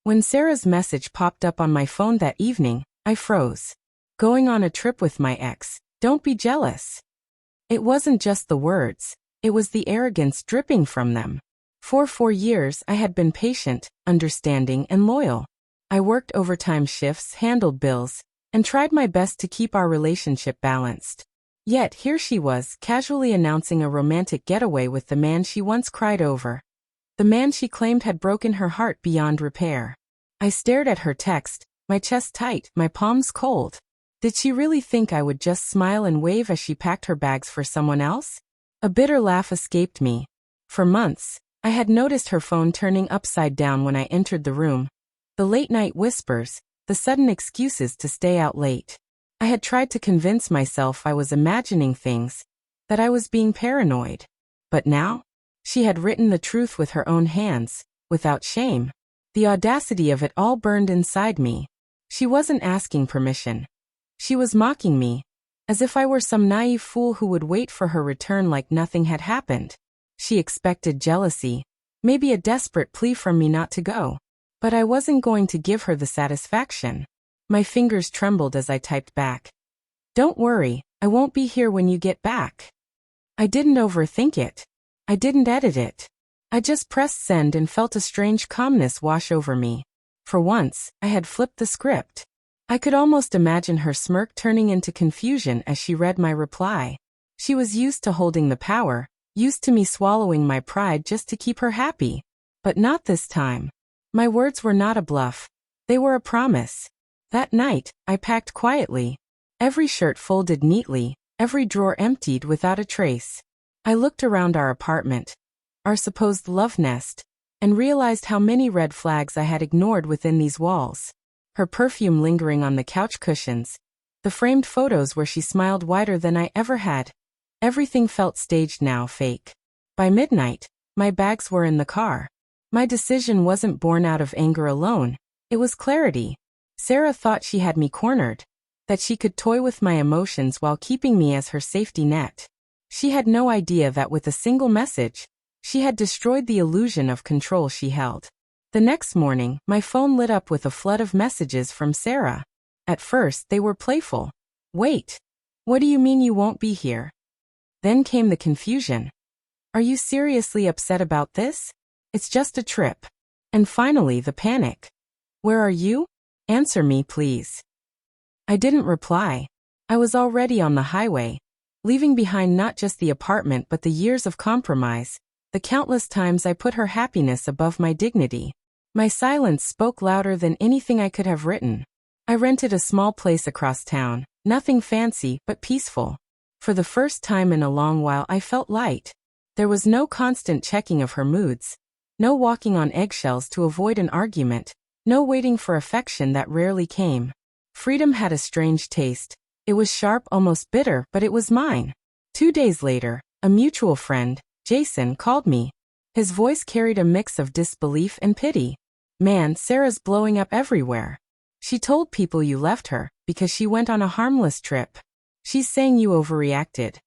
When Sarah's message popped up on my phone that evening, I froze. Going on a trip with my ex. Don't be jealous. It wasn't just the words. It was the arrogance dripping from them. For 4 years I had been patient, understanding, and loyal. I worked overtime shifts, handled bills, and tried my best to keep our relationship balanced. Yet here she was, casually announcing a romantic getaway with the man she once cried over. The man she claimed had broken her heart beyond repair. I stared at her text, my chest tight, my palms cold. Did she really think I would just smile and wave as she packed her bags for someone else? A bitter laugh escaped me. For months, I had noticed her phone turning upside down when I entered the room. The late-night whispers, the sudden excuses to stay out late. I had tried to convince myself I was imagining things, that I was being paranoid. But now? She had written the truth with her own hands, without shame. The audacity of it all burned inside me. She wasn't asking permission. She was mocking me, as if I were some naive fool who would wait for her return like nothing had happened. She expected jealousy, maybe a desperate plea from me not to go. But I wasn't going to give her the satisfaction. My fingers trembled as I typed back. Don't worry, I won't be here when you get back. I didn't overthink it. I didn't edit it. I just pressed send and felt a strange calmness wash over me. For once, I had flipped the script. I could almost imagine her smirk turning into confusion as she read my reply. She was used to holding the power, used to me swallowing my pride just to keep her happy. But not this time. My words were not a bluff. They were a promise. That night, I packed quietly. Every shirt folded neatly, every drawer emptied without a trace. I looked around our apartment, our supposed love nest, and realized how many red flags I had ignored within these walls. Her perfume lingering on the couch cushions, the framed photos where she smiled wider than I ever had. Everything felt staged now, fake. By midnight, my bags were in the car. My decision wasn't born out of anger alone, it was clarity. Sarah thought she had me cornered, that she could toy with my emotions while keeping me as her safety net. She had no idea that with a single message, she had destroyed the illusion of control she held. The next morning, my phone lit up with a flood of messages from Sarah. At first, they were playful. Wait. What do you mean you won't be here? Then came the confusion. Are you seriously upset about this? It's just a trip. And finally, the panic. Where are you? Answer me, please. I didn't reply. I was already on the highway, leaving behind not just the apartment but the years of compromise, the countless times I put her happiness above my dignity. My silence spoke louder than anything I could have written. I rented a small place across town, nothing fancy but peaceful. For the first time in a long while I felt light. There was no constant checking of her moods. No walking on eggshells to avoid an argument, no waiting for affection that rarely came. Freedom had a strange taste. It was sharp, almost bitter, but it was mine. 2 days later, a mutual friend, Jason, called me. His voice carried a mix of disbelief and pity. Man, Sarah's blowing up everywhere. She told people you left her, because she went on a harmless trip. She's saying you overreacted.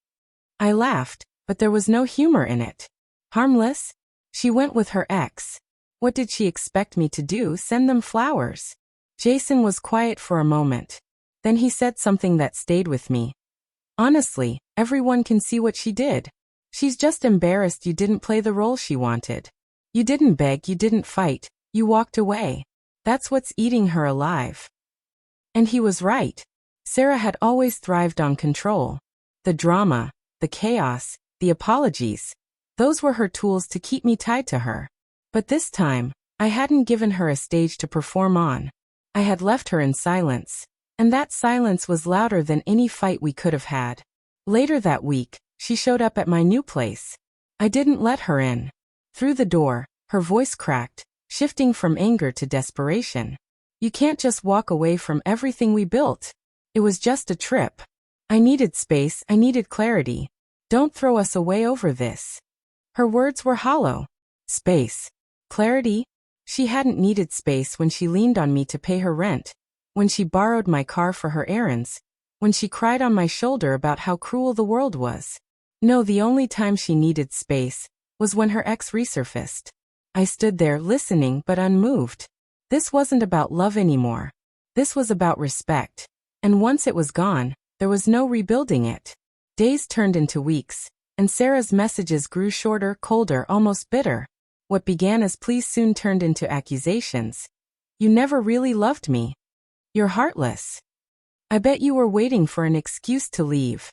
I laughed, but there was no humor in it. Harmless? She went with her ex. What did she expect me to do, send them flowers? Jason was quiet for a moment. Then he said something that stayed with me. Honestly, everyone can see what she did. She's just embarrassed you didn't play the role she wanted. You didn't beg, you didn't fight, you walked away. That's what's eating her alive. And he was right. Sarah had always thrived on control. The drama, the chaos, the apologies. Those were her tools to keep me tied to her. But this time, I hadn't given her a stage to perform on. I had left her in silence. And that silence was louder than any fight we could have had. Later that week, she showed up at my new place. I didn't let her in. Through the door, her voice cracked, shifting from anger to desperation. You can't just walk away from everything we built. It was just a trip. I needed space, I needed clarity. Don't throw us away over this. Her words were hollow. Space. Clarity? She hadn't needed space when she leaned on me to pay her rent, when she borrowed my car for her errands, when she cried on my shoulder about how cruel the world was. No, the only time she needed space was when her ex resurfaced. I stood there listening but unmoved. This wasn't about love anymore. This was about respect. And once it was gone, there was no rebuilding it. Days turned into weeks, and Sarah's messages grew shorter, colder, almost bitter. What began as pleas soon turned into accusations. You never really loved me. You're heartless. I bet you were waiting for an excuse to leave.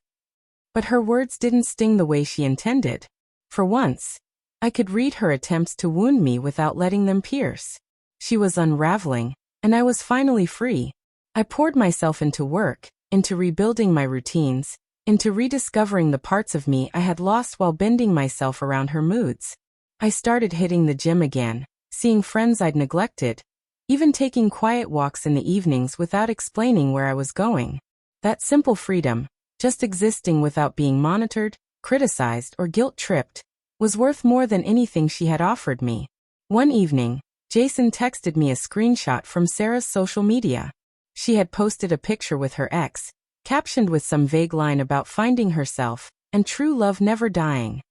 But her words didn't sting the way she intended. For once, I could read her attempts to wound me without letting them pierce. She was unraveling, and I was finally free. I poured myself into work, into rebuilding my routines, into rediscovering the parts of me I had lost while bending myself around her moods. I started hitting the gym again, seeing friends I'd neglected, even taking quiet walks in the evenings without explaining where I was going. That simple freedom, just existing without being monitored, criticized, or guilt-tripped, was worth more than anything she had offered me. One evening, Jason texted me a screenshot from Sarah's social media. She had posted a picture with her ex, captioned with some vague line about finding herself, and true love never dying.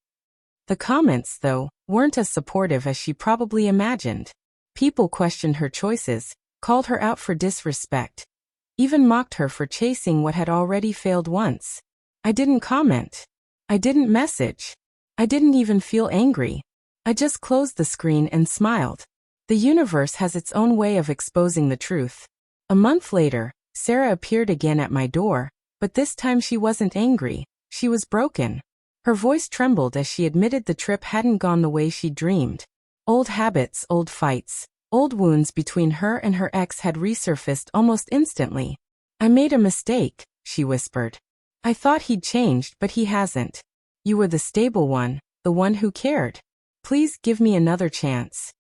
The comments, though, weren't as supportive as she probably imagined. People questioned her choices, called her out for disrespect, even mocked her for chasing what had already failed once. I didn't comment. I didn't message. I didn't even feel angry. I just closed the screen and smiled. The universe has its own way of exposing the truth. A month later, Sarah appeared again at my door, but this time she wasn't angry. She was broken. Her voice trembled as she admitted the trip hadn't gone the way she dreamed. Old habits, old fights, old wounds between her and her ex had resurfaced almost instantly. I made a mistake, she whispered. I thought he'd changed, but he hasn't. You were the stable one, the one who cared. Please give me another chance.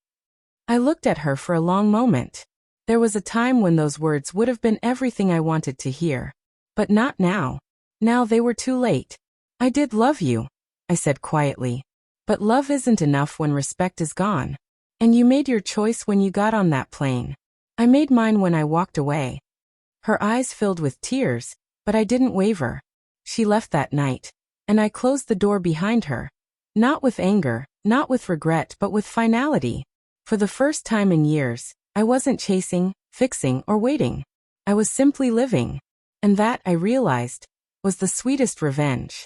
I looked at her for a long moment. There was a time when those words would have been everything I wanted to hear. But not now. Now they were too late. I did love you, I said quietly. But love isn't enough when respect is gone. And you made your choice when you got on that plane. I made mine when I walked away. Her eyes filled with tears, but I didn't waver. She left that night, and I closed the door behind her. Not with anger, not with regret, but with finality. For the first time in years, I wasn't chasing, fixing, or waiting. I was simply living. And that, I realized, was the sweetest revenge.